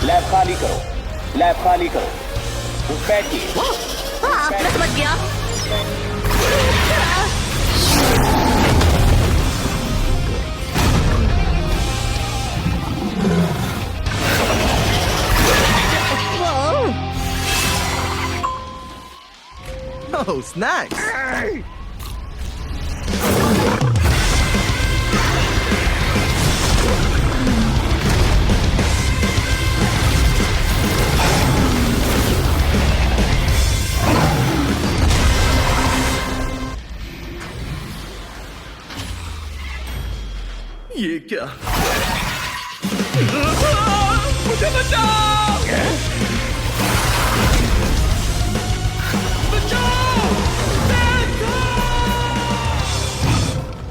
Lab खाली करो, lab खाली करो। बैठिए। मैं समझ गया। Oh, snacks! ये क्या? मुझे बचाओ!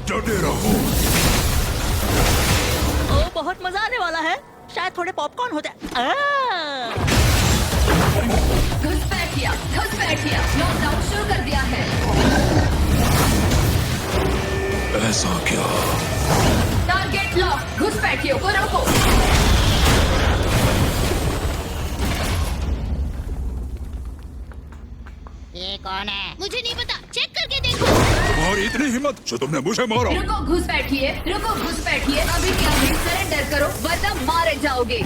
डटे रहो। ओ, बहुत मजा आने वाला है। शायद थोड़े पॉपकॉर्न हो जाए। घुसपैठिया, लॉकडाउन शुरू कर दिया है। ऐसा क्या? टारगेट लॉक, घुसपैठियों को रोको। ये कौन है? मुझे नहीं पता, चेक करके देखो। तुम्हारी इतनी हिम्मत जो तुमने मुझे मारा। रुको घुसपैठिए, अभी के अभी सरेंडर करो वरना मारे जाओगे।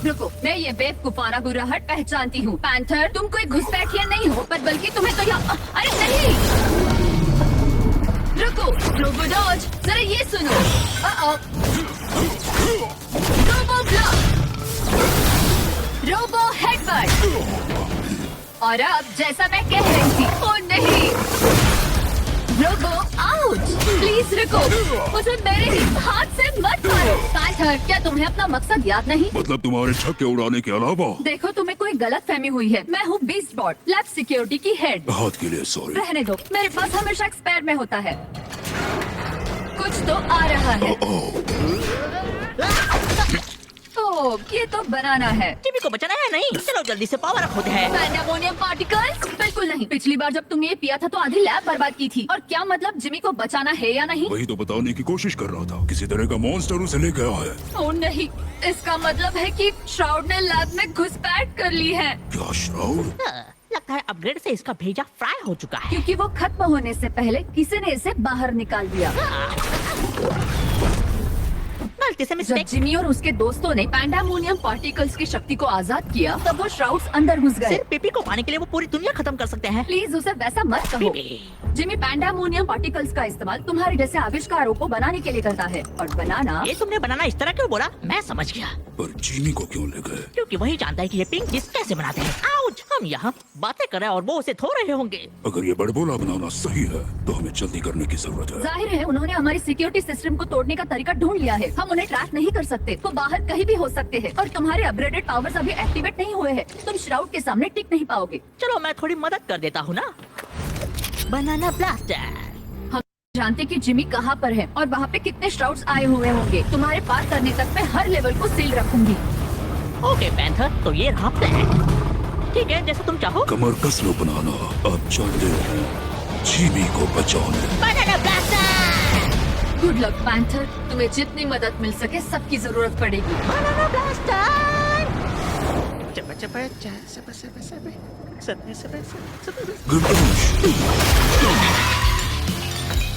रुको, मैं ये बेवकूफाना बुराहट पहचानती हूँ। पैंथर, तुम कोई घुसपैठिया नहीं हो, पर बल्कि तुम्हें तो यहाँ, अरे नहीं। रुको, रोबोडॉज, जरा ये सुनो। Robo block, robo headbutt. और अब जैसा मैं कह रही थी, ओ नहीं, रोबो आउट। प्लीज रुको, मुझे मेरे ही हाथ से मत मारो। पैंथर, क्या तुम्हें अपना मकसद याद नहीं? मतलब तुम्हारे छक्के उड़ाने के अलावा? देखो, तुम्हें कोई गलत फहमी हुई है। मैं हूँ बीस्ट बॉट, लैब सिक्योरिटी की हेड। बात के लिए सॉरी। रहने दो, मेरे पास हमेशा एक स्पेयर में होता है। कुछ तो आ रहा है। तो ये तो बनाना है। टीवी को बचाना है नहीं? चलो जल्दी से पावर अप होते हैं। पैंडामोनियम पार्टिकल्स? बिल्कुल नहीं। पिछली बार जब तुमने ये पिया था तो आधी लैब बर्बाद की थी। और क्या मतलब जिमी को बचाना है या नहीं? वही तो बताने की कोशिश कर रहा था। किसी तरह का मॉन्स्टर उसे ले गया है। ओ नहीं, इसका मतलब है कि श्राउड ने लैब में घुसपैठ कर ली है। क्या श्राउड? लगता है अपग्रेड से इसका भेजा फ्राई हो चुका है। क्योंकि वो खत्म होने से पहले किसी ने इसे बाहर निकाल दिया। गलती से जब मिस्टेक। जिमी और उसके दोस्तों ने पैंडामोनियम पार्टिकल्स की शक्ति को आजाद किया, तब वो श्राउड्स अंदर घुस गए। सिर्फ पीपी को पाने के लिए वो पूरी दुनिया खत्म कर सकते हैं। प्लीज उसे वैसा मत कहो। पीपी। जिमी पैंडामोनियम पार्टिकल्स का इस्तेमाल तुम्हारे जैसे आविष्कारों को बनाने के लिए करता है। और बनाना, ये तुमने बनाना इस तरह क्यों बोला? मैं समझ गया। पर जिमी को क्यों ले गए? क्योंकि वही जानता है कि ये पिंक डिश कैसे बनाते हैं। आउच! हम यहाँ बातें कर रहे हैं और वो उसे धो रहे होंगे। अगर ये बड़बोला बनाना सही है तो हमें जल्दी करने की जरूरत है। जाहिर है उन्होंने हमारी सिक्योरिटी सिस्टम को तोड़ने का तरीका ढूंढ लिया है। हम उन्हें ट्रैक नहीं कर सकते। वो बाहर कहीं भी हो सकते हैं और तुम्हारे अपग्रेडेड पावर्स अभी एक्टिवेट नहीं हुए हैं। तुम श्राउड के सामने टिक नहीं पाओगे। चलो मैं थोड़ी मदद कर देता हूँ ना। बनाना ब्लास्टर। हम जानते कि जिमी कहाँ पर है और वहाँ पे कितने श्राउड्स आए हुए होंगे। तुम्हारे पार करने तक मैं हर लेवल को सील रखूंगी। ओके पैंथर, तो ये रहा प्लान। ठीक है, जैसे तुम चाहो। कमर कस लो बनाना। अब चलते हैं जिमी को बचाने। बनाना ब्लास्टर। गुड लक पैंथर, तुम्हें जितनी मदद मिल सके सबकी जरूरत पड़ेगी। बनाना ब्लास्टर।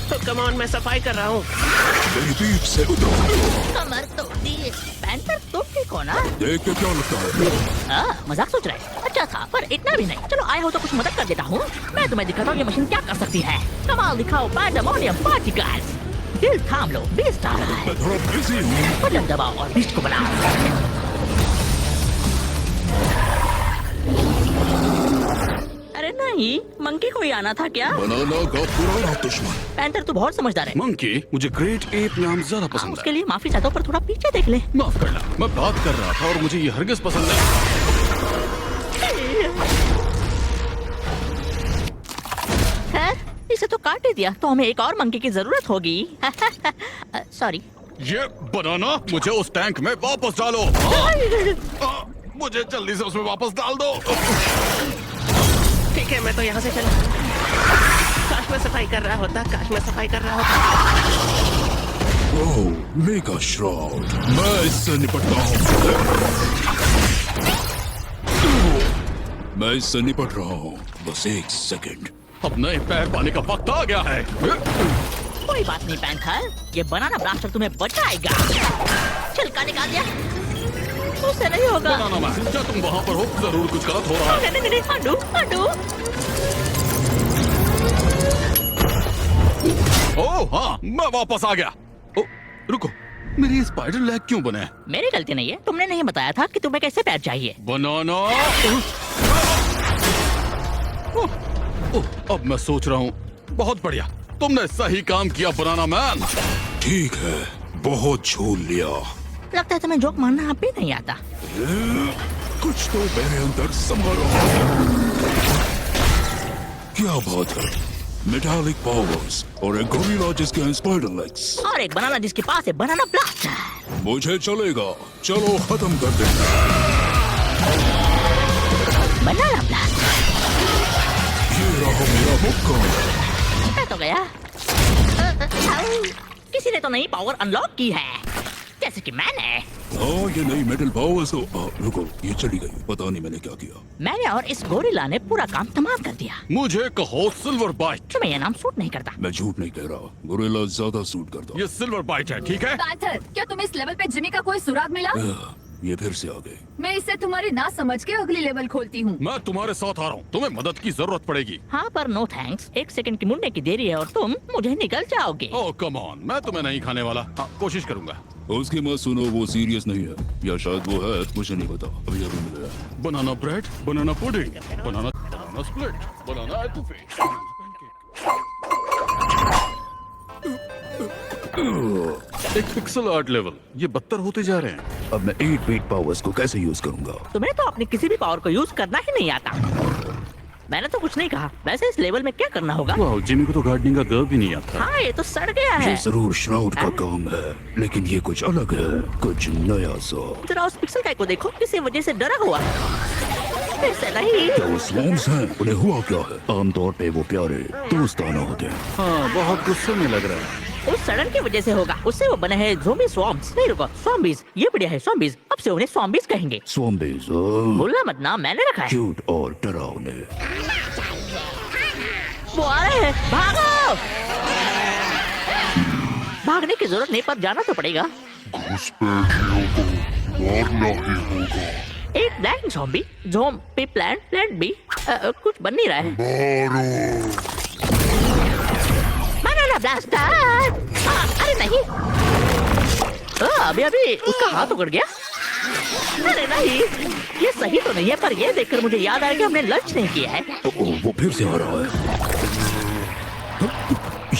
तो कम ऑन, मैं सफाई कर रहा हूँ। मेरी पीठ से उतरो। कमर तोड़ दी। पैंथर तुम ठीक हो ना? देख के क्या लगता है? मजाक सोच रहे हैं। अच्छा था, पर इतना भी नहीं। चलो आए हो तो कुछ मदद कर देता हूँ। मैं तुम्हें दिखाता हूँ ये मशीन क्या कर सकती है। कमाल दिखाओ पैंडामोनियम पार्टिकल्स। दिल थाम लो, बीस्ट आ रहा है। मैं थोड़ा बिजी हूँ। बटन दबाओ और बीस्ट को बनाओ। अरे नहीं, मंकी को ही आना था क्या? बनाना का पुराना दुश्मन। पैंथर तू बहुत समझदार है। मंकी, मुझे ग्रेट एप नाम ज्यादा पसंद उसके है। लिए माफी चाहता हूँ, पर थोड़ा पीछे देख ले। माफ करना, मैं बात कर रहा था और मुझे ये हरगिज पसंद नहीं। खैर, इसे तो काट ही दिया, तो हमें एक और मंकी की जरूरत होगी। सॉरी। ये बनाना, मुझे उस टैंक में वापस डालो। मुझे जल्दी से उसमें वापस डाल दो। ठीक है, मैं तो यहाँ से चला। काश मैं सफाई कर रहा होता। ओह, मेगा श्राउड। मैं इससे निपटता हूँ। मैं इससे निपट रहा हूँ, बस एक सेकंड। अब नए पैर पाने का वक्त आ गया है। कोई बात नहीं पैंथर, ये बनाना ब्लास्टर तुम्हें बचाएगा। छिलका निकाल दिया, उससे नहीं होगा। बनाना मैन, क्या तुम वहाँ पर हो? जरूर कुछ गलत हो रहा है। नहीं, अंडू अंडू। ओह हाँ, मैं वापस आ गया। ओ, रुको, मेरी स्पाइडर लेग क्यों बने हैं? मेरी गलती नहीं है, तुमने नहीं बताया था कि तुम्हें कैसे पैर चाहिए। बनाना। अब मैं सोच रहा हूँ, बहुत बढ़िया, तुमने सही काम किया बनाना मैन। ठीक है, बहुत झूल लिया। लगता है तुम्हें जोक मारना अब भी नहीं आता। कुछ तो मेरे अंदर समा रहा है। क्या बात है, मेटालिक पावर्स और एक गोरिल्ला जिसके स्पाइडर लेग्स और एक बनाना जिसके पास है बनाना ब्लास्टर। मुझे चलेगा, चलो खत्म कर देते हैं। बनाना ब्लास्टर। ये रहा मेरा मौका। मैं तो गया। किसी ने तो नई पावर अनलॉक की है, जैसे कि मैंने। हाँ, ये नई मेटल पावर्स तो रुको, ये चली गई, पता नहीं मैंने क्या किया। मैंने और इस गोरिल्ला ने पूरा काम तमाम कर दिया। मुझे कहो सिल्वर बाइट। तुम्हें यह नाम सूट नहीं करता। मैं झूठ नहीं कह रहा, गोरिल्ला ज्यादा सूट करता। ये सिल्वर बाइट है, ठीक है? पैंथर, क्या तुम्हें इस लेवल पे जिमी का कोई सुराग मिला? ये फिर से आ गए। मैं इसे तुम्हारी ना समझ के अगली लेवल खोलती हूँ। मैं तुम्हारे साथ आ रहा हूँ, तुम्हें मदद की जरूरत पड़ेगी। हाँ पर नो थैंक्स, 1 सेकंड की मुड़ने की देरी है और तुम मुझे निकल जाओगे। ओह कम ऑन, मैं तुम्हें नहीं खाने वाला। हाँ, कोशिश करूंगा। उसकी मत सुनो, वो सीरियस नहीं है, या शायद वो है, मुझे नहीं पता। अभी अभी मिल गया। बनाना ब्रेड, बनाना पुडिंग, बनाना स्प्लिट, बनाना एटूफी। एक पिक्सल आर्ट लेवल, ये बदतर होते जा रहे हैं। अब मैं 8 बीट पावर्स को कैसे यूज करूंगा? तुम्हें तो अपनी किसी भी पावर को यूज करना ही नहीं आता। मैंने तो कुछ नहीं कहा। वैसे इस लेवल में क्या करना होगा? वाह, जिमी को तो गार्डनिंग का गर्व भी नहीं आता। हाँ, ये तो सड़ गया ये है। जरूर श्राउड का काम है, लेकिन ये कुछ अलग है, कुछ नया सा। जरा उस पिक्सल गाय को देखो, किसी वजह से डरा हुआ। ऐसे नहीं। क्या वो स्वॉर्म्स हैं? उन्हें हुआ क्या है? आमतौर पे वो प्यारे दोस्ताना होते हैं। हाँ, बहुत गुस्से में लग रहा है। उस सड़न की वजह से होगा। उससे वो बने हैं ज़ोंबी स्वॉर्म्स। नहीं रुको, ज़ॉम्बीज। ये बढ़िया है, ज़ॉम्बीज। अब से उन्हें ज़ॉम्बीज कहेंगे। स्वॉम्बीज भूलना मत नाम, मैंने रखा है। क्यूट और डरावने। वो आ रहे हैं, भागो! भागने की जरूरत नहीं, पर जाना तो पड़ेगा। घुसपैठियों को मारना ही होगा। एक black zombie, zombie plant B. कुछ बन नहीं रहा है। Banana blaster! अरे नहीं, अभी उसका हाथ उगड़ गया। अरे नहीं, ये सही तो नहीं है, पर ये देखकर मुझे याद आया कि हमने लंच नहीं किया है। वो फिर से आ रहा है।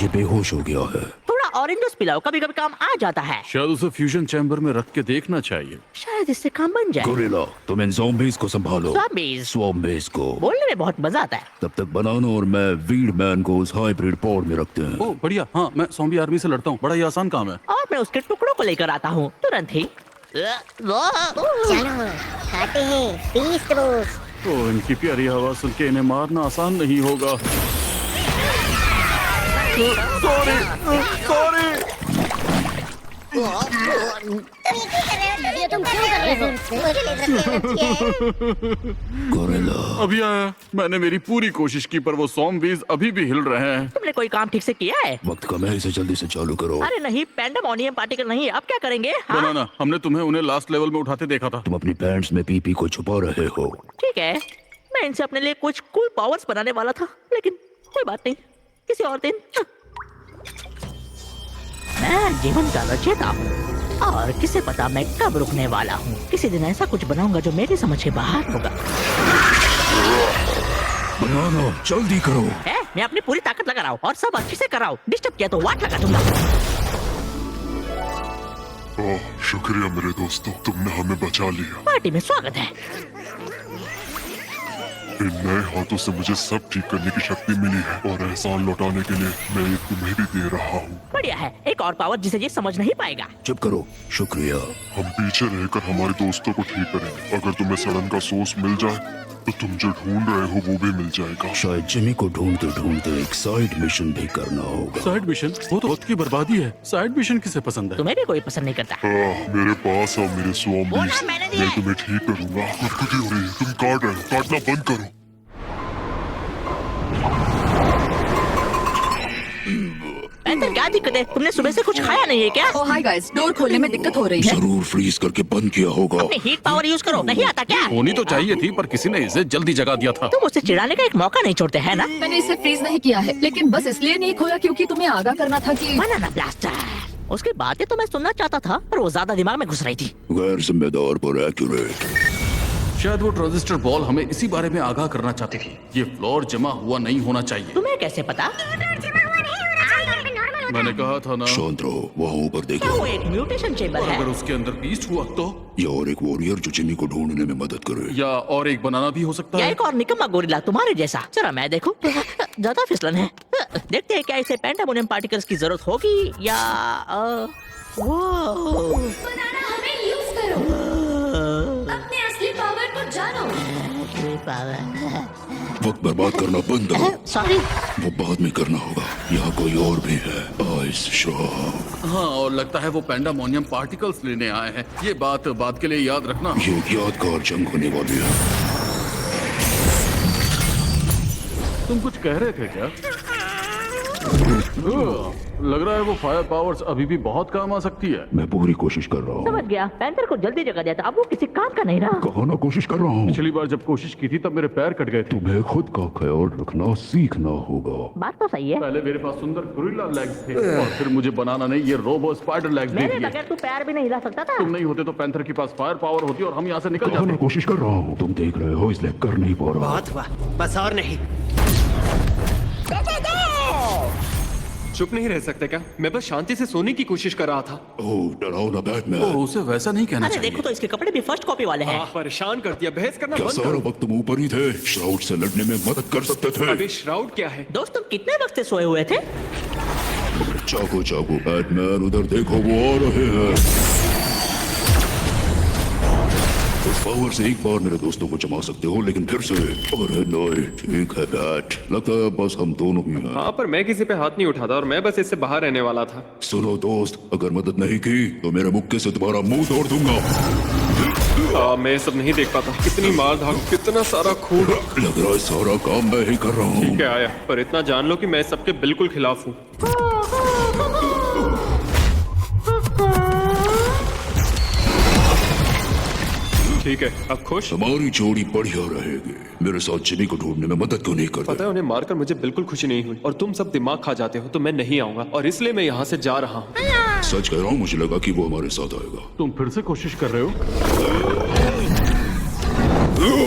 ये बेहोश हो गया है। थोड़ा ऑरेंज जूस पिलाओ, कभी कभी काम आ जाता है। शायद उसे फ्यूजन चैम्बर में रख के देखना चाहिए। शायद इससे काम बन जाए। गोरिल्ला, तुम इन ज़ॉम्बीज को संभालो। ज़ॉम्बीज? स्वॉम्बीज को। बोलने में बहुत मजा आता है। तब तक बनाना और मैं वीड मैन को उस हाइब्रिड पॉड में रखते हैं। ओह बढ़िया, हाँ, मैं ज़ॉम्बी आर्मी से लड़ता हूँ, बड़ा ही आसान काम है। और मैं उसके टुकड़ों को लेकर आता हूँ तुरंत ही। चलो खाते हैं फीस्ट रोस्ट। ओह, इनकी प्यारी आवाज सुन के इन्हें मारना आसान नहीं होगा। सॉरी। तुम क्यों कर रहे हो? गोरिल्ला, अभी आया। मैंने मेरी पूरी कोशिश की, पर वो ज़ॉम्बीज अभी भी हिल रहे हैं। तुमने कोई काम ठीक से किया है? वक्त कम है, इसे जल्दी से चालू करो। अरे नहीं, पैंडेमोनियम पार्टिकल नहीं। अब क्या करेंगे? हाँ? बनाना, हमने तुम्हें उन्हें लास्ट लेवल में उठाते देखा था। तुम अपनी पैंट्स में पीपी को छुपा रहे हो। ठीक है, मैं इनसे अपने लिए कुछ कूल पावर्स बनाने वाला था, लेकिन कोई बात नहीं, किसी और दिन। मैं जीवन का रचयिता हूँ और किसे पता मैं कब रुकने वाला हूँ। किसी दिन ऐसा कुछ बनाऊंगा जो मेरी समझ के बाहर होगा। बनाना, जल्दी करो। मैं अपनी पूरी ताकत लगा रहा हूँ और सब अच्छे से कर रहा हूँ। डिस्टर्ब किया तो वाट लगा दूंगा। शुक्रिया मेरे दोस्तों, तुमने हमें बचा लिया। पार्टी में स्वागत है। इन नए हाथों से मुझे सब ठीक करने की शक्ति मिली है और एहसान लौटाने के लिए मैं ये तुम्हें भी दे रहा हूँ। बढ़िया है, एक और पावर जिसे ये समझ नहीं पाएगा। चुप करो, शुक्रिया। हम पीछे रहकर हमारे दोस्तों को ठीक करेंगे। अगर तुम्हें सड़न का सोर्स मिल जाए तो तुम जो ढूंढ रहे हो वो भी मिल जाएगा। शायद जिमी को ढूंढते ढूंढते एक साइड मिशन भी करना होगा। Side mission? वो तो वक्त की बर्बादी है। साइड मिशन किसे पसंद है? तुम्हें भी कोई पसंद नहीं करता। मेरे पास और मेरे वो स्वामीज, ना मैंने दिया मैं है। तुम्हें ठीक करूंगा। खुदकुदी हो रही है, तुम काट रहे हो, काटना बंद करो। पैंथर क्या दिक्कत है? तुमने सुबह से कुछ खाया नहीं है क्या? ओ हाय गाइस, डोर खोलने में दिक्कत हो रही है। जरूर फ्रीज करके बंद किया होगा। अपनी हीट पावर यूज करो, नहीं आता क्या? होनी तो चाहिए थी, पर किसी ने इसे जल्दी जगा दिया था। तुम उसे चिढ़ाने का एक मौका नहीं छोड़ते है ना? मैंने इसे फ्रीज नहीं किया है, लेकिन बस इसलिए नहीं खोला क्योंकि तुम्हें आगाह करना था कि बनाना ब्लास्टर। उसकी बातें तो मैं सुनना चाहता था, पर वो ज्यादा दिमाग में घुस रही थी। गैर जिम्मेदार पर एक्यूरेट। शायद वो ट्रांजिस्टर बॉल हमें इसी बारे में आगाह करना चाहती थी। ये फ्लोर जमा हुआ नहीं होना चाहिए। तुम्हें कैसे पता? मैंने कहा था ना। शांत रहो, वहाँ ऊपर क्या वो देखो। एक म्यूटेशन चेम्बर और है? अगर उसके अंदर बीस्ट हुआ तो? या और एक वॉरियर जो जिमी को ढूंढने में मदद करे। या और एक बनाना भी हो सकता या है। एक और निकम्मा गोरिल्ला तुम्हारे जैसा। जरा मैं देखूं। ज्यादा फिसलन है। देखते हैं क्या इसे पेंटामोनियम पार्टिकल्स की जरूरत होगी या वो बनाना हमें यूज करो, अपने असली पावर को जानो। वक्त बर्बाद करना बंद करो। सॉरी। वो बाद में करना होगा। यहाँ कोई और भी है। Ice shock. हाँ, और लगता है वो पेंडामोनियम पार्टिकल्स लेने आए हैं। ये बात बाद के लिए याद रखना। ये एक यादगार जंग होने वाली है। तुम कुछ कह रहे थे क्या? लग रहा है वो फायर पावर्स अभी भी बहुत काम आ सकती है। मैं पूरी कोशिश कर रहा हूँ। समझ गया। पैंथर को जल्दी जगा दिया था, अब वो किसी काम का नहीं रहा। कहा ना कोशिश कर रहा हूँ। पिछली बार जब कोशिश की थी तब मेरे पैर कट गए थे। तुम्हें खुद का ख्याल रखना सीखना होगा। बात तो सही है। पहले मेरे पास सुंदर गोरिल्ला लेग्स थे और फिर मुझे बनाना ने ये रोबो स्पाइडर लेग्स दे मेरे दिए। बगैर तू पैर भी नहीं हिला सकता था। तुम नहीं होते तो पैंथर के पास फायर पावर होती और हम यहाँ से निकल कहा ना जाते। कोशिश कर रहा हूँ। तुम देख रहे हो इसलिए कर नहीं पा रहा। बहुत हुआ, बस और नहीं। चुप नहीं रह सकते क्या? मैं बस शांति से सोने की कोशिश कर रहा था। ओह, डराओ ना बैटमैन। ओह, उसे वैसा नहीं कहना अरे चाहिए। देखो तो इसके कपड़े भी फर्स्ट कॉपी वाले हैं। परेशान कर दिया, बहस करना क्या बंद सारा करो। वक्त तुम ऊपर ही थे? श्राउड से लड़ने में मदद कर सकते थे। अबे श्राउड क्या है? दोस्त तुम कितने वक्त से सोए हुए थे? चाकू चाकू बैटमैन, उधर देखो वो आ रहे हैं। उस पावर से एक बार मेरे दोस्तों को जमा सकते हो, लेकिन फिर से अरे नहीं, ठीक है बैट, लगता है बस हम दोनों ही हैं। हाँ, पर मैं किसी पे हाथ नहीं उठाता और मैं बस इससे बाहर रहने वाला था। सुनो दोस्त, अगर मदद नहीं की तो मेरे मुक्के से तुम्हारा मुंह तोड़ दूंगा। मैं सब नहीं देख पाता। कितनी मार धाड़, कितना सारा खून। लग रहा है सारा काम मैं ही कर रहा हूँ। क्या आया, पर इतना जान लो कि मैं सबके बिल्कुल खिलाफ हूँ। ठीक है, अब खुश? हमारी जोड़ी बढ़िया रहेगी। मेरे साथ जिमी को ढूंढने में मदद क्यों नहीं करते? पता है उन्हें मारकर मुझे बिल्कुल खुशी नहीं हुई और तुम सब दिमाग खा जाते हो तो मैं नहीं आऊंगा और इसलिए मैं यहाँ से जा रहा हूँ। सच कह रहा हूँ, मुझे लगा कि वो हमारे साथ आएगा। तुम फिर से कोशिश कर रहे हो?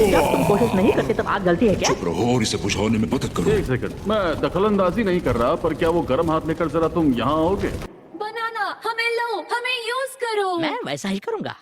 जब तुम कोशिश नहीं करते तब आग जलती है क्या? चुप रहो और इसे बुझाने में मदद करो। एक सेकंड, मैं दखलंदाजी नहीं कर रहा, पर क्या वो गर्म हाथ लेकर जरा तुम यहाँ आओगे? बनाना हमें लो, हमें यूज करो। मैं वैसा ही करूंगा।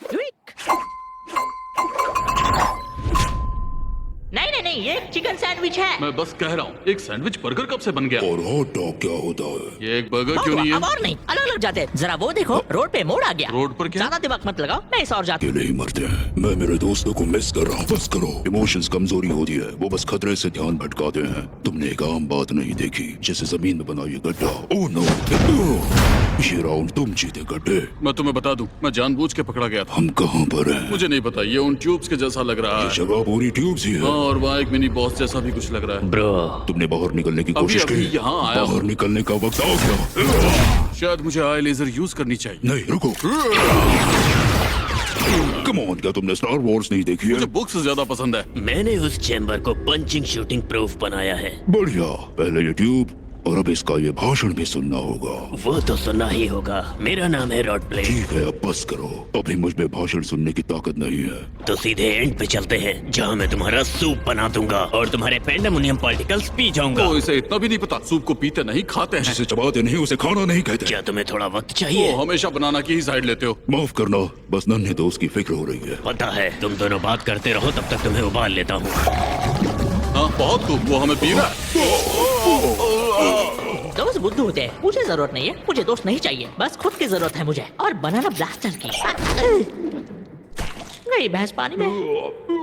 नहीं नहीं नहीं, ये चिकन सैंडविच है। मैं बस कह रहा हूँ, एक सैंडविच बर्गर कब से बन गया? और हॉट डॉग क्या होता है? ये एक बर्गर क्यों नहीं अब है? और नहीं, अलग अलग जाते हैं। जरा वो देखो, रोड पे मोड़ आ गया। रोड पर क्या? ज्यादा दिमाग मत लगाओ, मैं इस और जाता ये नहीं मरते हैं। मैं मेरे दोस्तों को मिस कर रहा हूँ। बस करो, इमोशंस कमजोरी होती है, वो बस खतरे से ध्यान भटकाते हैं। तुमने एक आम बात नहीं देखी, जैसे जमीन में बना ये गड्ढा। ओह नो, ये राउंड तुम जीते गड्ढे। मैं तुम्हें बता दूं, मैं जानबूझ के पकड़ा गया था। हम कहाँ पर हैं? मुझे नहीं पता, ये उन ट्यूब्स के जैसा लग रहा ये है। जगह पूरी ट्यूब्स ही हाँ, है। और वहाँ एक मिनी बॉस जैसा भी कुछ लग रहा है। ब्रो। तुमने बाहर निकलने की अभी कोशिश अभी की? यहाँ आया बाहर हूँ। निकलने का वक्त आ गया। शायद मुझे आई लेजर यूज करनी चाहिए। नहीं रुको। कम ऑन, क्या तुमने स्टार वॉर्स नहीं देखी है? मुझे बुक्स ज्यादा पसंद है। मैंने उस चैम्बर को पंचिंग शूटिंग प्रूफ बनाया है। बढ़िया, पहले ये ट्यूब और अब इसका ये भाषण भी सुनना होगा। वो तो सुनना ही होगा। मेरा नाम है रॉड प्ले। ठीक है, अब बस करो। अभी मुझ में भाषण सुनने की ताकत नहीं है। तो सीधे एंड पे चलते हैं, जहाँ मैं तुम्हारा सूप बना दूंगा और तुम्हारे पेंडामोनियम पार्टिकल्स पी जाऊंगा। तो इसे इतना भी नहीं पता, सूप को पीते नहीं खाते हैं। जिसे चबाते नहीं उसे खाना नहीं कहते। क्या तुम्हें थोड़ा वक्त वो चाहिए? हमेशा बनाना की ही साइड लेते हो। माफ करना, बस नन्हे दोस्त की फिक्र हो रही है। पता है, तुम दोनों बात करते रहो, तब तक तुम्हें उबाल लेता हूँ। हाँ, बहुत खूब, वो हमें पी रहा है। दोस्त बुद्धू होते हैं, मुझे जरूरत नहीं है। मुझे दोस्त नहीं चाहिए, बस खुद की जरूरत है मुझे। और बनाना ब्लास्टर की। गई भैंस पानी में।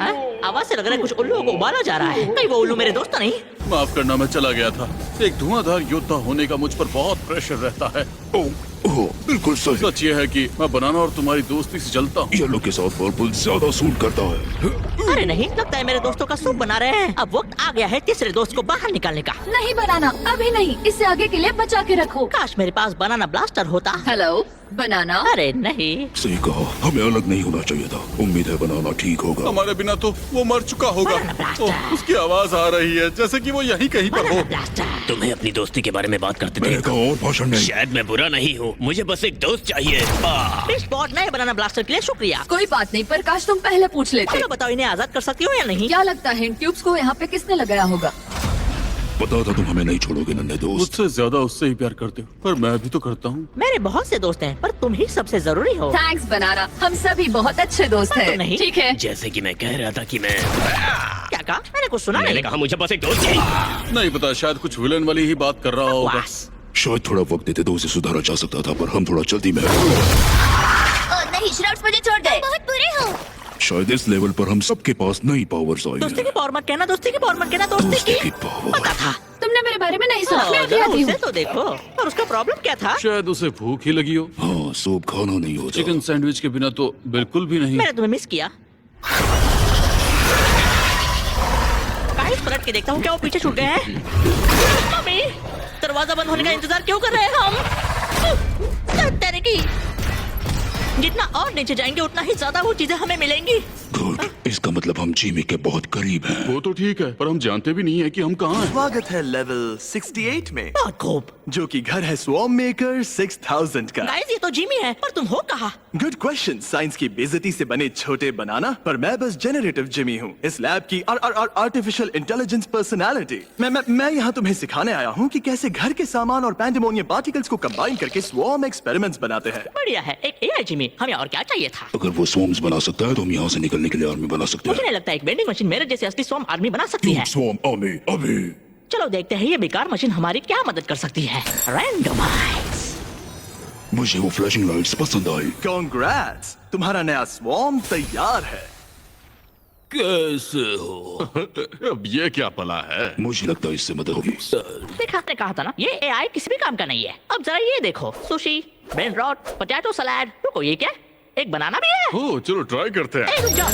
हाँ? आवाज से लग रहा है कुछ उल्लुओं को उबाला जा रहा है। कहीं वो उल्लू मेरे दोस्त तो नहीं? माफ करना, मैं चला गया था। एक धुआंधार योद्धा होने का मुझ पर बहुत प्रेशर रहता है। ओह बिल्कुल सही। सच ये है कि मैं बनाना और तुम्हारी दोस्ती से जलता हूँ। येलो के साथ पर्पल ज्यादा सूट करता है। अरे नहीं, लगता है मेरे दोस्तों का सूप बना रहे हैं। अब वक्त आ गया है तीसरे दोस्त को बाहर निकालने का। नहीं बनाना, अभी नहीं, इसे आगे के लिए बचा के रखो। काश मेरे पास बनाना ब्लास्टर होता। हेलो बनाना। अरे नहीं, सही कहा, हमें अलग नहीं होना चाहिए था। उम्मीद है बनाना ठीक होगा। हमारे बिना तो वो मर चुका होगा। बनाना ब्लास्टर। ओह, उसकी आवाज आ रही है जैसे कि वो यहीं कहीं पर हो। बनाना ब्लास्टर। तुम्हें अपनी दोस्ती के बारे में बात करते मैंने थे। कहा और भाषण नहीं। शायद मैं बुरा नहीं हूँ, मुझे बस एक दोस्त चाहिए। इस बहुत नए बनाना ब्लास्टर के लिए शुक्रिया। कोई बात नहीं, पर काश तुम पहले पूछ लेते। चलो बताओ, इन्हें आजाद कर सकती हो या नहीं? क्या लगता है इन ट्यूब्स को यहाँ पे किसने लगाया होगा? पता था तुम हमें नहीं छोड़ोगे नन्हे दोस्त। मुझसे ज्यादा उससे ही प्यार करते हो, पर मैं भी तो करता हूँ। मेरे बहुत से दोस्त हैं, पर तुम ही सबसे जरूरी हो। थैंक्स बनाना, हम सभी बहुत अच्छे दोस्त पर तुम हैं। नहीं। ठीक है। जैसे कि मैं कह रहा था कि मैं क्या कहा? मैंने कुछ सुना मैंने नहीं। कहा मुझे बस एक दोस्त चाहिए। नहीं पता, शायद कुछ विलन वाली ही बात कर रहा होगा। बस। शायद थोड़ा वक्त देते तो उसे सुधारा जा सकता था, पर हम थोड़ा जल्दी में। नहीं, श्राउड्स मुझे छोड़ दे। बहुत बुरे हो। शायद इस लेवल पर हम सबके पास नई पावर्स आई दोस्ती हैं। की पावर मत कहना, दोस्ती की पावर मत कहना, दोस्ती दोस्ती की की पावर। पता था। तुमने मेरे बारे में नहीं सुना। मैं अभी जरा आती उसे हूँ। तो देखो। और उसका प्रॉब्लम क्या था? शायद उसे भूख ही लगी हो। हाँ, सूप खाना नहीं होता। चिकन सैंडविच के बिना तो बिल्कुल भी नहीं। मैंने तुम्हें मिस किया। गाइस, पलट के देखता हूँ क्या वो पीछे छूट गए हैं। मम्मी, दरवाजा बंद होने का इंतजार क्यों कर रहे हैं हम? तेरे की जितना और नीचे जाएंगे उतना ही ज्यादा वो चीजें हमें मिलेंगी। गुड, इसका मतलब हम जिमी के बहुत करीब हैं। वो तो ठीक है, पर हम जानते भी नहीं है कि हम कहाँ हैं। स्वागत है लेवल 68 में, बहुत खूब। जो कि घर है स्वॉर्म मेकर 6000 का। गाइस, ये तो जिमी है, पर तुम हो कहाँ? Good question. साइंस की बेइज्जती से बने छोटे बनाना, पर मैं बस जेनरेटिव जिमी हूँ, इस लैब की आर्टिफिशियल इंटेलिजेंस पर्सनालिटी। मैं यहाँ तुम्हें सिखाने आया हूँ कि कैसे घर के सामान और पैंडेमोनियम पार्टिकल्स को कंबाइन करके स्वॉर्म एक्सपेरिमेंट्स बनाते हैं। बढ़िया है, एक एआई जिमी। हमें और क्या चाहिए था? अगर वो स्वॉर्म्स बना सकता है तो हम यहाँ से निकलने के लिए आर्मी बना सकते मुझे हैं। नहीं लगता एक वेंडिंग मशीन मेरे जैसे असली स्वॉर्म आर्मी बना सकती है। स्वॉर्म आर्मी अभी। चलो देखते हैं ये बेकार मशीन हमारी क्या मदद कर सकती है। रैंडमाइज। मुझे वो फ्लैशिंग लाइट्स पसंद आई। कांग्रेट्स, तुम्हारा नया स्वॉर्म तैयार है। कैसे हो? अब ये क्या पला है? मुझे लगता है इससे मदद होगी। देखा, आपने कहा था ना, ये एआई किसी भी काम का नहीं है। अब जरा ये देखो, सुशी, ब्रेन रॉट, पोटैटो सलाद। रुको, ये क्या? एक बनाना भी है? ओह, चलो ट्राई करते हैं। ए, रुक जाओ।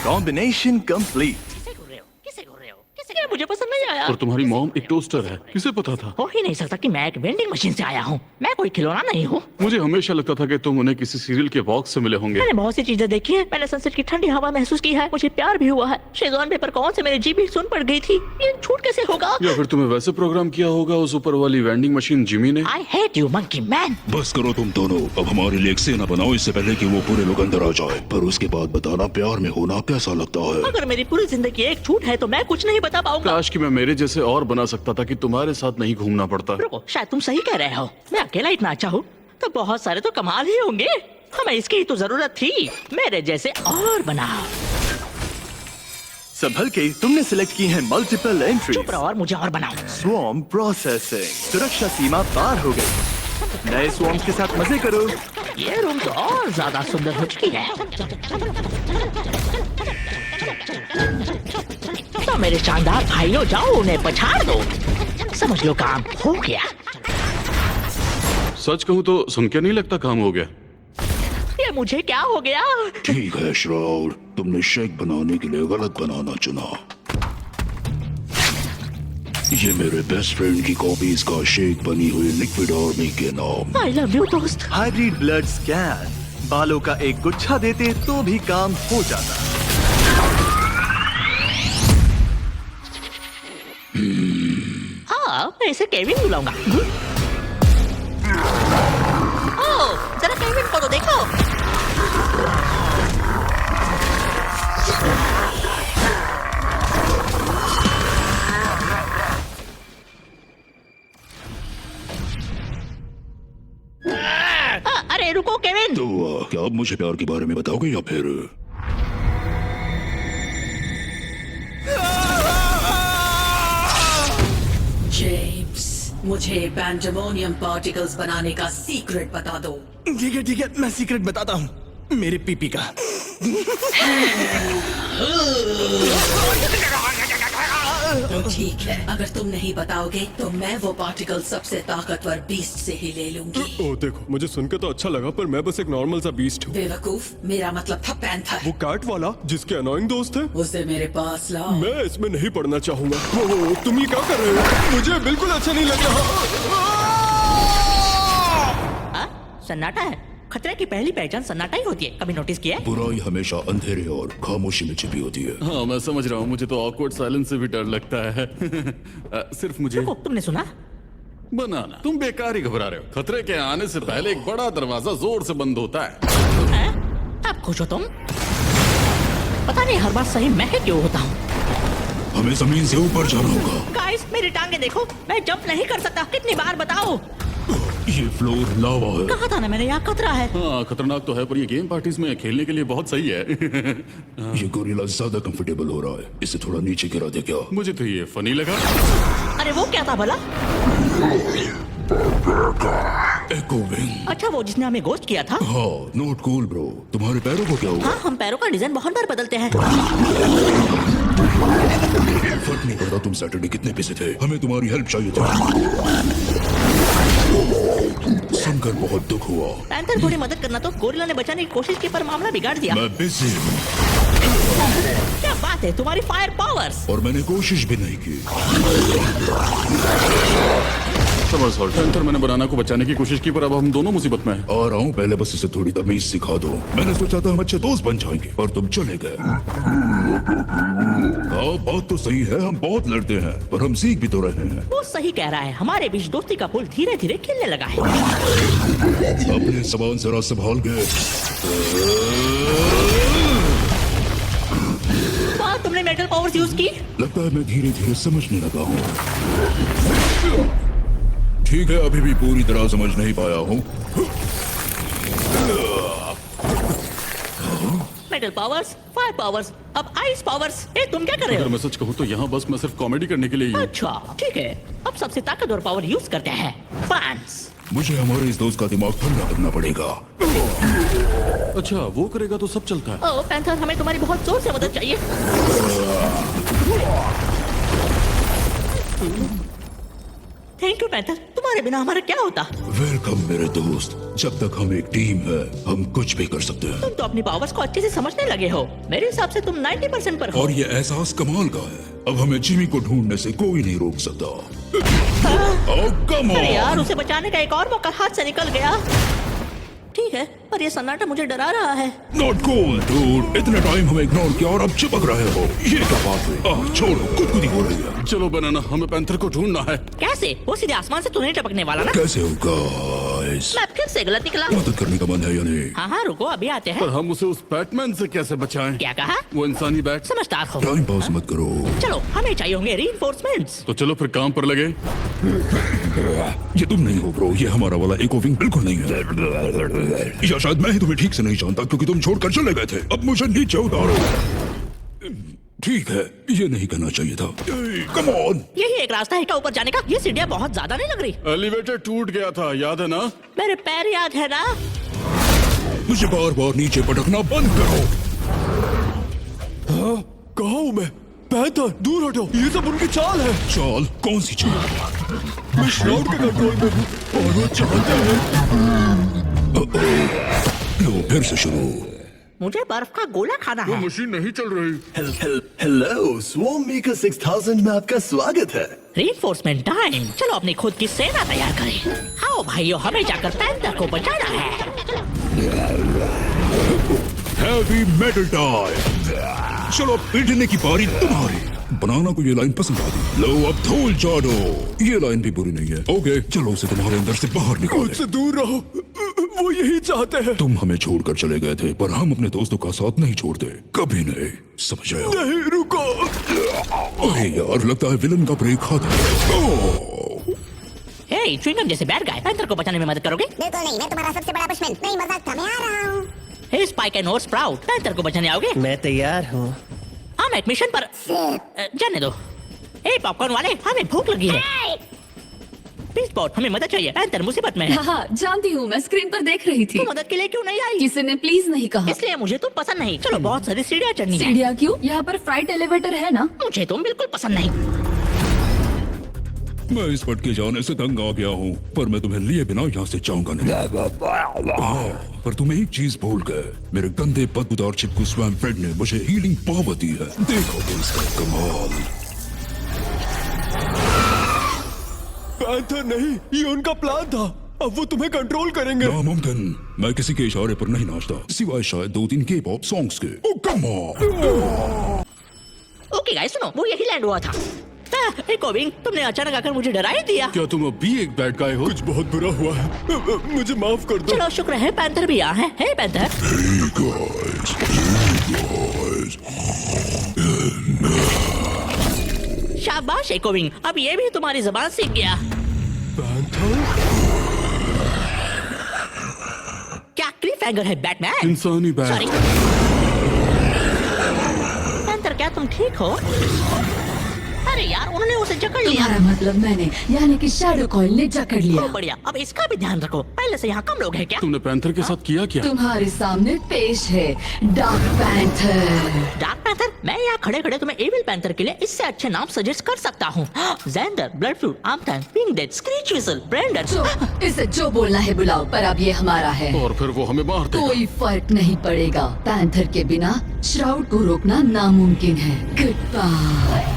Combination complete. किसे घूर रहे हो? किसे घूर रहे हो? किसे? ये मुझे पसंद नहीं आया। और तुम्हारी मॉम एक टोस्टर है, किसे पता था? हो ही नहीं सकता कि मैं एक वेंडिंग मशीन से आया हूँ। मैं कोई खिलौना नहीं हूँ। मुझे हमेशा लगता था कि तुम उन्हें किसी सीरियल के बॉक्स से मिले होंगे। मैंने बहुत सी चीजें देखी है। मैंने सनसेट की ठंडी हवा महसूस की है। मुझे प्यार भी हुआ है। शेजवान पे पर कौन से मेरी जीभ सुन पड़ गई थी। ये छूट कैसे होगा? या फिर तुम्हें वैसे प्रोग्राम किया होगा उस ऊपर वाली वेंडिंग मशीन जिमी ने। I hate you monkey man. बस करो तुम दोनों, अब हमारे लिए एक सेना बनाओ इससे पहले कि वो पूरे लोग अंदर आ जाए। पर उसके बाद बताना प्यार में होना कैसा लगता है। अगर मेरी पूरी जिंदगी एक छूट है तो मैं कुछ नहीं बता पाऊंगा। काश कि मैं मेरे जैसे और बना सकता था कि तुम्हारे साथ नहीं घूमना पड़ता। रुको, शायद तुम सही कह रहे हो। मैं अकेला इतना अच्छा हूँ तो बहुत सारे तो कमाल ही होंगे। हमें इसकी ही तो जरूरत थी। मेरे जैसे और बनाओ। संभल के, तुमने सिलेक्ट की है मल्टीपल एंट्री। चुप रहो और मुझे और बनाओ। स्वॉर्म प्रोसेसिंग, सुरक्षा सीमा पार हो गई। नए स्वॉर्म्स के साथ मजे करो। ये रूम तो और ज्यादा सुंदर हो चुकी है। तो मेरे शानदार भाइयों, जाओ उन्हें पछाड़ दो। समझ लो काम हो गया। सच कहूँ तो सुन के नहीं लगता काम हो गया। ये मुझे क्या हो गया? ठीक है श्राउड, तुमने शेक बनाने के लिए गलत बनाना चुना। ये मेरे बेस्ट फ्रेंड की कॉपीज का शेक बनी हुई लिक्विड आर्मी के नाम। आई लव यू दोस्त। हाइब्रिड ब्लड स्कैन, बालों का एक गुच्छा देते तो भी काम हो जाता। हाँ, मैं इसे केविन बुलाऊंगा। ओह, जरा केविन को तो देखो। अरे रुको केविन। तो क्या आप मुझे प्यार के बारे में बताओगे या फिर? जेम्स, मुझे पैंडेमोनियम पार्टिकल्स बनाने का सीक्रेट बता दो। ठीक है, मैं सीक्रेट बताता हूँ, मेरे पीपी का। तो ठीक है, अगर तुम नहीं बताओगे तो मैं वो पार्टिकल सबसे ताकतवर बीस्ट से ही ले लूंगी। ओ देखो, मुझे सुनकर तो अच्छा लगा, पर मैं बस एक नॉर्मल सा बीस्ट हूँ। बेवकूफ, मेरा मतलब था पैंथर। वो कैट वाला जिसके अनोइंग दोस्त है, उसे मेरे पास लाओ। मैं इसमें नहीं पढ़ना चाहूंगा। ओ, तुम ये क्या कर रहे हो? मुझे बिल्कुल अच्छा नहीं लग रहा। सन्नाटा है। खतरे की पहली पहचान सन्नाटा ही होती है, कभी नोटिस किया है? बुराई हमेशा अंधेरे और खामोशी में छिपी होती है। हाँ मैं समझ रहा हूँ, मुझे तो ऑकवर्ड साइलेंस से भी डर लगता है। सिर्फ मुझे तुमने सुना? बनाना, तुम बेकार ही घबरा रहे हो। खतरे के आने से पहले एक बड़ा दरवाजा जोर से बंद होता है। अब खुश हो तुम? पता नहीं हर बार सही मैं ही क्यों होता हूँ। हमें जमीन से ऊपर जाना होगा। गाइस, मेरी टांगे देखो, मैं जंप नहीं कर सकता। कितनी बार बताओ? ये फ्लोर लावा है। कहा था ना मैंने, यहाँ खतरा है। हाँ खतरनाक तो है, पर ये गेम पार्टीज में खेलने के लिए बहुत सही है। ये गोरिल्ला ज्यादा कंफर्टेबल हो रहा है, इसे थोड़ा नीचे गिरा दे क्या? मुझे तो ये फनी लगा। अरे वो क्या था भला? एको विंग। अच्छा, वो जिसने हमें गोश्त किया था। हाँ, नोट कूल ब्रो। तुम्हारे पैरों को क्या हुआ? हाँ, हम पैरों का डिजाइन बहुत बार बदलते हैं। फर्क नहीं पड़ता तुम सैटरडे कितने पैसे थे, हमें तुम्हारी हेल्प चाहिए था। सुनकर बहुत दुख हुआ। पैंथर थोड़ी मदद करना तो गोरिल्ला ने बचाने की कोशिश की, पर मामला बिगाड़ दिया। मैं बिजी हूँ। क्या बात है, तुम्हारी फायर पावर्स। और मैंने कोशिश भी नहीं की। पैंथर मैंने बनाना को बचाने की कोशिश की, पर अब हम दोनों मुसीबत में हैं। आ रहा हूँ, पहले बस इसे थोड़ी तमीज सिखा दो। मैंने सोचा था हम अच्छे दोस्त बन जाएंगे, पर तुम चले गए। हाँ, बात तो सही है, हम बहुत लड़ते हैं, पर हम सीख भी तो रहे हैं। वो सही कह रहा है, हमारे बीच दोस्ती का पुल धीरे धीरे खिलने लगा है। अपने सामान जरा संभाल गए। वाह, तुमने मेटल पावर्स यूज की? लगता है मैं धीरे धीरे समझने लगा हूँ। ठीक है, अभी भी पूरी तरह समझ नहीं पाया हूँ। मेटल पावर्स, फायर पावर्स, अब आइस पावर्स। ए, तुम क्या कर रहे अगर हो? मैं सच कहूँ तो यहाँ बस मैं सिर्फ कॉमेडी करने के लिए ही हूँ। अच्छा ठीक है, अब सबसे ताकतवर पावर यूज करते हैं, फैंस। मुझे हमारे इस दोस्त का दिमाग ठंडा करना पड़ेगा। अच्छा, वो करेगा तो सब चलता है। ओह पैंथर, हमें तुम्हारी बहुत जोर से मदद चाहिए। थैंक यू पैंथर, तुम्हारे बिना हमारा क्या होता? वेलकम मेरे दोस्त, जब तक हम एक टीम है हम कुछ भी कर सकते हैं। तुम तो अपनी पावर्स को अच्छे से समझने लगे हो। मेरे हिसाब से तुम 90% पर हो। और ये एहसास कमाल का है, अब हमें जिमी को ढूंढने से कोई नहीं रोक सकता। Oh, come on! अरे यार, उसे बचाने का एक और मौका हाथ से निकल गया। ठीक है, पर ये सन्नाटा मुझे डरा रहा है। Not cool, dude. इतने टाइम हमें इग्नोर किया और अब चिपक रहे हो। ये क्या बात हुई? छोड़ो, खुदकुदी हो रही है। चलो बनाना, हमें पैंथर को ढूंढना है। कैसे? वो सीधे आसमान से तो नहीं टपकने वाला ना? कैसे होगा? मैं फिर से गलत निकला। मदद करने का मन है या नहीं? हाँ हाँ, रुको, अभी आते हैं। पर हम उसे उस बैटमैन से कैसे बचाएं? क्या कहा? वो इंसानी बैट। समझदार हो। टाइम पास मत करो। चलो, हमें चाहिए होंगे रीइंफोर्समेंट्स। तो चलो फिर काम पर लगे। ये तुम नहीं हो ब्रो, ये हमारा वाला एको विंग बिल्कुल नहीं है। या शायद मैं ही तुम्हें ठीक से नहीं जानता क्योंकि तुम छोड़कर चले गए थे। अब मुझे नीचे उतारो। ठीक है, ये नहीं करना चाहिए था। Come on. यही एक रास्ता है क्या ऊपर जाने का? ये सीढ़ियाँ बहुत ज्यादा नहीं लग रही। एलिवेटर टूट गया था, याद है ना? मेरे पैर याद है ना? मुझे बार बार नीचे पटकना बंद करो। हाँ, कहाँ हूँ मैं? पैंथर, दूर हटो, ये सब उनकी चाल है। चाल? कौन सी चाल? मैं श्राउड के कंट्रोल में हूँ और वो चाहते हैं। लो फिर से शुरू। मुझे बर्फ का गोला खाना है। मशीन नहीं चल रही। हेलो, स्वॉर्म मेकर 6000 में आपका स्वागत है। Reinforcement time. चलो अपनी खुद की सेना तैयार करें। आओ भाइयों, हमें जाकर पैंथर को बचाना है। Heavy metal time. चलो, पिटने की बारी तुम्हारी। बनाना को ये लाइन पसंद आ दी। लो अब धूल झाड़ो। ये लाइन भी बुरी नहीं है। ओके, चलो उसे तुम्हारे अंदर से बाहर निकालो। मुझसे दूर रहो, वो यही चाहते हैं। तुम हमें छोड़कर चले गए थे, पर हम अपने दोस्तों का साथ नहीं छोड़ते, कभी नहीं। समझ आया? नहीं, रुको। अरे यार, लगता है विलन का ब्रेक खाता है। हे, च्युइंगम जैसे बैड गाय, पैंथर को बचाने में मदद करोगे? बिल्कुल नहीं, मैं तुम्हारा सबसे बड़ा दुश्मन। नहीं, मजाक था, मैं आ रहा हूँ। हे स्पाइक एंड और स्प्राउट, पैंथर को बचाने आओगे? मैं तैयार हूँ। हम एक मिशन पर जाने दो। ए पॉपकॉर्न वाले, हमें भूख लगी है। स्पॉट हमें मदद चाहिए। पैंथर मुसीबत में है। हाँ जानती हूँ, मैं स्क्रीन पर देख रही थी। तू मदद के लिए क्यों नहीं आई? किसी ने प्लीज नहीं कहा। इसलिए मुझे तुम पसंद नहीं। चलो बहुत सारी सीढ़ियाँ चढ़नी है। सीढ़ियाँ क्यों? यहाँ पर फ्राइट एलिवेटर है ना। मुझे तुम बिल्कुल पसंद नहीं। मैं इस पट के जाने से तंग आ गया हूँ, पर मैं तुम्हें लिए बिना यहाँ से जाऊंगा नहीं। पर तुम एक चीज भूल गए, मेरे गंदे बदबूदार चिपकू स्वैम फ्रेंड ने मुझे हीलिंग पावर दी है। देखो इसका कमाल। पैंथर नहीं, ये उनका प्लान था। अब वो तुम्हें कंट्रोल करेंगे। नामुमकिन, मैं किसी के इशारे पर नहीं नाचता, सिवाय शायद 2-3 के-पॉप सॉन्ग्स के। ओह कम ऑन। ओके गाइस सुनो, वो यही लैंड हुआ था। कोबिंग, तुमने अचानक आकर मुझे डरा ही दिया। क्या तुम अब भी एक बैड गाय हो? कुछ बहुत बुरा हुआ है, मुझे माफ कर दो। चलो शुक्र है पैंथर भी यहाँ है। हे पैंथर। शाबाश कोबिंग, अब ये भी तुम्हारी जबान सीख गया। पैंथर? क्या क्लिफहैंगर है बैटमैन? इंसानी बैट। सॉरी पैंथर, क्या तुम ठीक हो? अरे यार, उन्होंने उसे जकड़ लिया। तुम्हारा मतलब मैंने, यानी कि शैडो कॉइल ने जकड़ लिया। बहुत बढ़िया, अब इसका भी ध्यान रखो। पहले से यहाँ कम लोग हैं क्या? तुमने पैंथर के साथ किया क्या? तुम्हारे सामने पेश है डार्क पैंथर। Dark panther? मैं यहाँ खड़े खड़े तुम्हें एविल पैंथर के लिए इससे अच्छे नाम सजेस्ट कर सकता हूँ। Xander, bloodflood, armtang, pink death, screech whistle, Brendan. इसे जो बोलना है बुलाओ, पर अब ये हमारा है। और फिर वो हमें मार देगा। कोई फर्क नहीं पड़ेगा। पैंथर के बिना श्राउड को रोकना नामुमकिन है। Good bye.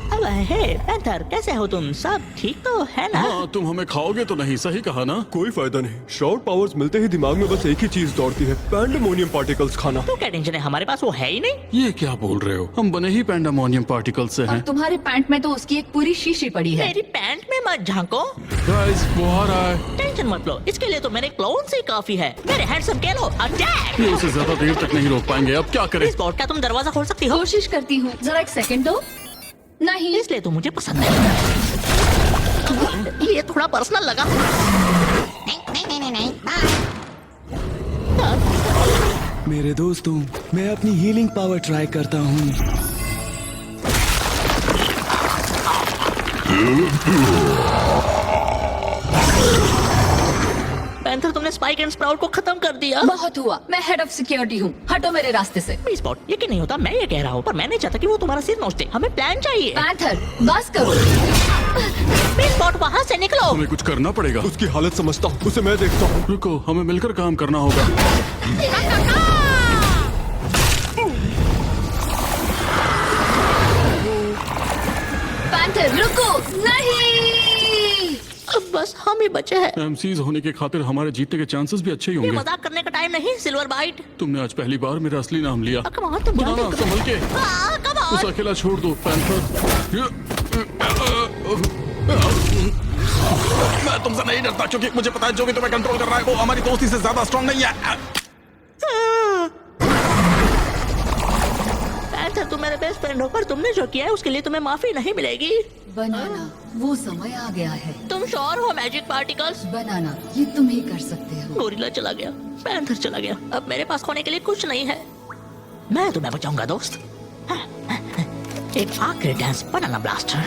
अब हे पैंथर, कैसे हो तुम? सब ठीक तो है ना? हाँ, तुम हमें खाओगे तो नहीं, सही कहा ना? कोई फायदा नहीं। श्राउड पावर्स मिलते ही दिमाग में बस एक ही चीज दौड़ती है, पैंडेमोनियम पार्टिकल्स खाना। तो क्या टेंशन है, हमारे पास वो है ही नहीं। ये क्या बोल रहे हो? हम बने ही पैंडेमोनियम पार्टिकल से और हैं। तुम्हारे पैंट में तो उसकी एक पूरी शीशी पड़ी है। मेरी पैंट में मत झांको। गाइस, वो आ रहा है। टेंशन मत लो, इसके लिए तो मेरे क्लोन से काफी है। मेरे हैंडसम के लो अटैक। ये उसे ज्यादा देर तक नहीं रोक पाएंगे। अब क्या करें? इस बोर्ड का तुम दरवाजा खोल सकती हो? कोशिश करती हूँ, जरा एक सेकंड दो। नहीं, इसलिए तो मुझे पसंद है। ये थोड़ा पर्सनल लगा। मेरे दोस्तों, मैं अपनी हीलिंग पावर ट्राई करता हूँ। पैंथर, तुमने स्पाइक एंड स्प्राउट को खत्म कर दिया। बहुत हुआ, मैं हेड ऑफ सिक्योरिटी हूँ। हटो मेरे रास्ते से। स्पॉट, यकीन नहीं होता मैं ये कह रहा हूँ, पर मैं नहीं चाहता कि वो तुम्हारा सिर नोच दे। हमें प्लान चाहिए। पैंथर, बस करो। स्पॉट, वहाँ से निकलो। हमें कुछ करना पड़ेगा। उसकी हालत समझता हूँ, उसे मैं देखता हूँ। रुको, हमें मिलकर काम करना होगा। पैंथर रुको, नहीं। अब बस हम ही बचे हैं। एमसीज होने के खातिर हमारे जीतने के चांसेस भी अच्छे ही ये होंगे। मजाक करने का टाइम नहीं, सिल्वर बाइट। तुमने आज पहली बार मेरा असली नाम लिया। कम ऑन, तुम जानते हो। संभल के। Come on. उसे अकेला छोड़ दो पैंथर। मैं तुमसे नहीं डरता, क्योंकि मुझे पता है जो भी तुम्हें कंट्रोल कर रहा है वो हमारी दोस्ती से ज्यादा स्ट्रांग नहीं है। पैंथर, तुम मेरे बेस्ट फ्रेंड हो, पर तुमने जो किया है उसके लिए तुम्हें माफी नहीं मिलेगी। बनाना, वो समय आ गया है। तुम श्योर हो मैजिक पार्टिकल्स? बनाना, ये तुम ही कर सकते हो। गोरिल्ला चला गया, पैंथर चला गया, अब मेरे पास खोने के लिए कुछ नहीं है। मैं तुम्हें बचाऊंगा दोस्त। एक आखिरी डांस, बनाना ब्लास्टर।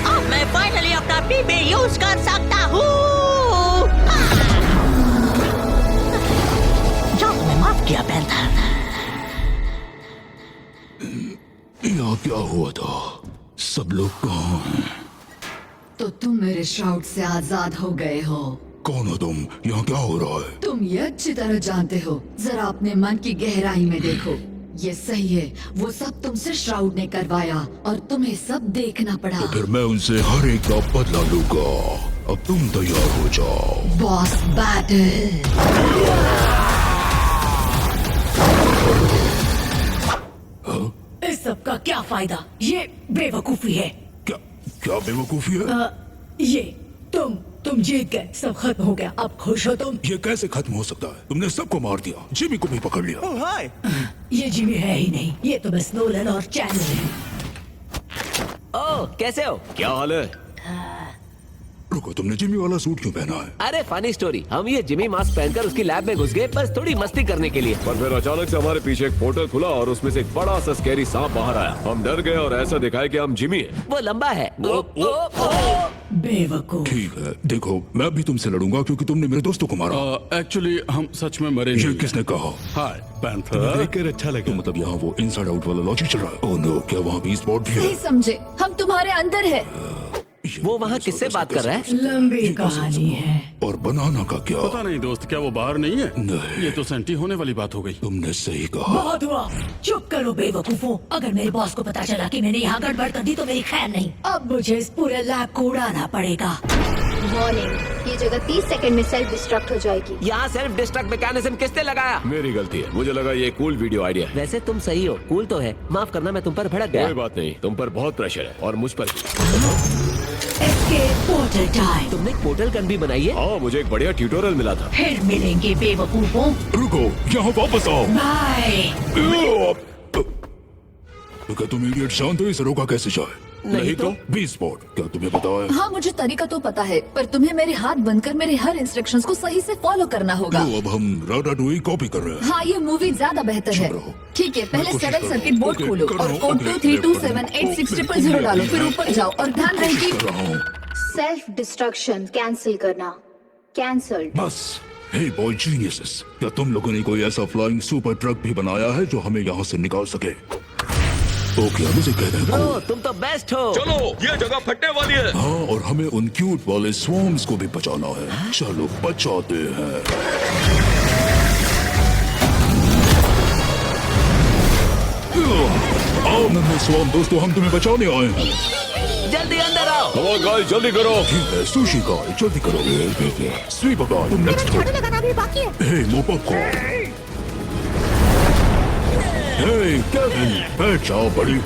अब मैं फाइनली अपना पीपी यूज कर सकता हूँ। जो तुम्हें माफ किया पैंथर। यहाँ क्या हुआ था? सब लोग कहाँ हैं? तो तुम मेरे श्राउड से आजाद हो गए हो। कौन हो तुम? यहाँ क्या हो रहा है? तुम ये अच्छी तरह जानते हो। जरा अपने मन की गहराई में देखो। ये सही है, वो सब तुमसे श्राउड ने करवाया और तुम्हें सब देखना पड़ा। तो फिर मैं उनसे हर एक का बदला लूंगा। अब तुम तैयार हो जाओ। Boss battle. इस सब का क्या फायदा? ये बेवकूफी है। क्या बेवकूफी है? ये तुम जीत गए, सब खत्म हो गया। अब खुश हो तुम? ये कैसे खत्म हो सकता है? तुमने सबको मार दिया, जिमी को भी पकड़ लिया। ओह हाय, ये जिमी है ही नहीं, ये तो बस नोलन और चैनल है। ओह, कैसे हो? क्या हाल है? रुको, तुमने जिमी वाला सूट क्यों पहना है? अरे फनी स्टोरी, हम ये जिमी मास्क पहनकर उसकी लैब में घुस गए बस थोड़ी मस्ती करने के लिए। पर फिर अचानक से हमारे पीछे एक पोर्टल खुला और उसमें से एक बड़ा सा स्कैरी सांप बाहर आया। हम डर गए और ऐसा दिखाया कि हम जिमी हैं। वो लंबा है। बेवकूफ। ठीक है, देखो मैं भी तुमसे लड़ूंगा क्योंकि तुमने मेरे दोस्तों को मारा। एक्चुअली हम सच में मरे ये नहीं। किसने कहा? हाय पैंथर। देखकर अच्छा लगा। तो मतलब यहाँ वो इनसाइड आउट वाला लॉजिक चल रहा है? ओह नो, क्या वहाँ भी स्पॉट भी है? सही समझे, हम तुम्हारे अंदर है। वो वहाँ किससे बात कर रहा है? लंबी कहानी है। और बनाना का क्या? पता नहीं दोस्त, क्या वो बाहर नहीं है? नहीं। ये तो सेंटी होने वाली बात हो गई। तुमने सही कहा। बहुत हुआ, चुप करो बेवकूफों। अगर मेरे बॉस को पता चला कि मैंने यहाँ गड़बड़ कर दी तो मेरी खैर नहीं। अब मुझे इस पूरे लैब को उड़ाना पड़ेगा। वार्निंग, ये जगह 30 सेकंड में सेल्फ डिस्ट्रक्ट हो जाएगी। यहाँ सेल्फ डिस्ट्रक्ट मैकेनिज्म किसने लगाया? मेरी गलती है, मुझे लगा ये कूल वीडियो आइडिया है। वैसे तुम सही हो, कूल तो है। माफ करना मैं तुम पर भड़क गया। कोई बात नहीं, तुम पर बहुत प्रेशर है और मुझ पर। Escape portal time. तुमने एक पोर्टल गन भी बनाई है? हाँ, मुझे एक बढ़िया ट्यूटोरियल मिला था। फिर मिलेंगे बेवकूफों। रुको, यहाँ वापस आओ। बाय। तो क्या तुम इडियट जानते हो इसे रोका कैसे जाए? नहीं तो? बी स्पॉट, क्या तुम्हें पता है? हाँ, मुझे तरीका तो पता है, पर तुम्हें मेरे हाथ बनकर मेरे हर इंस्ट्रक्शंस को सही से फॉलो करना होगा। लो, अब हम राडाटूई कॉपी कर रहे हैं। हाँ, ये मूवी ज्यादा बेहतर है। ठीक है, पहले 7 सर्किट बोर्ड खोलो और कोड 23278600 डालो, फिर ऊपर जाओ और ध्यान रहे कि सेल्फ डिस्ट्रक्शन कैंसिल करना। कैंसल्ड। बस। हे बॉय जीनियसेस, क्या तुम लोगों ने कोई ऐसा फ्लाइंग सुपर ट्रक भी बनाया है जो हमें यहाँ से निकाल सके? ओके, अब इसे कहते हैं ब्रो, तुम तो बेस्ट हो। चलो, ये जगह फटने वाली है। हाँ, और हमें उन क्यूट वाले स्वॉर्म्स को भी बचाना है। चलो बचाते हैं। आओ नन्हे स्वॉर्म दोस्तों, हम तुम्हें बचाने आए हैं। जल्दी अंदर आओ। कमॉन गाइस, जल्दी करो। ठीक है, सुशी गाय जल्दी करो। स्वीपर गाय तुम नेक्स्ट हो। हे मोपको। हे केविन, बैठ जाओ बड़ी।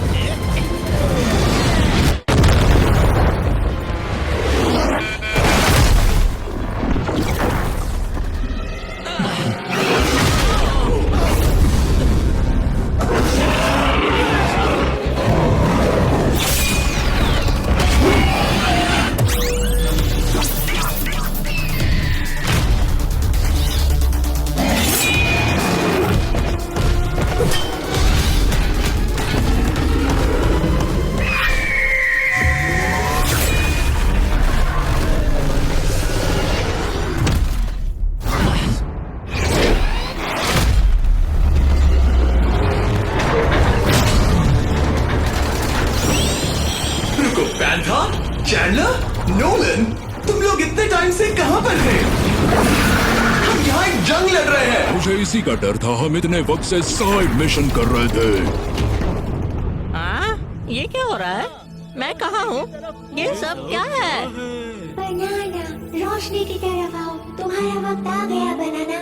चैंडलर, नोलन, तुम लोग इतने टाइम से कहाँ पर थे? हम यहाँ एक जंग लड़ रहे हैं। मुझे इसी का डर था, हम इतने वक्त से साइड मिशन कर रहे थे। ये क्या हो रहा है? मैं कहाँ हूँ? ये सब क्या है? बनाना, रोशनी की तरफ आओ, तुम्हारा वक्त आ गया बनाना।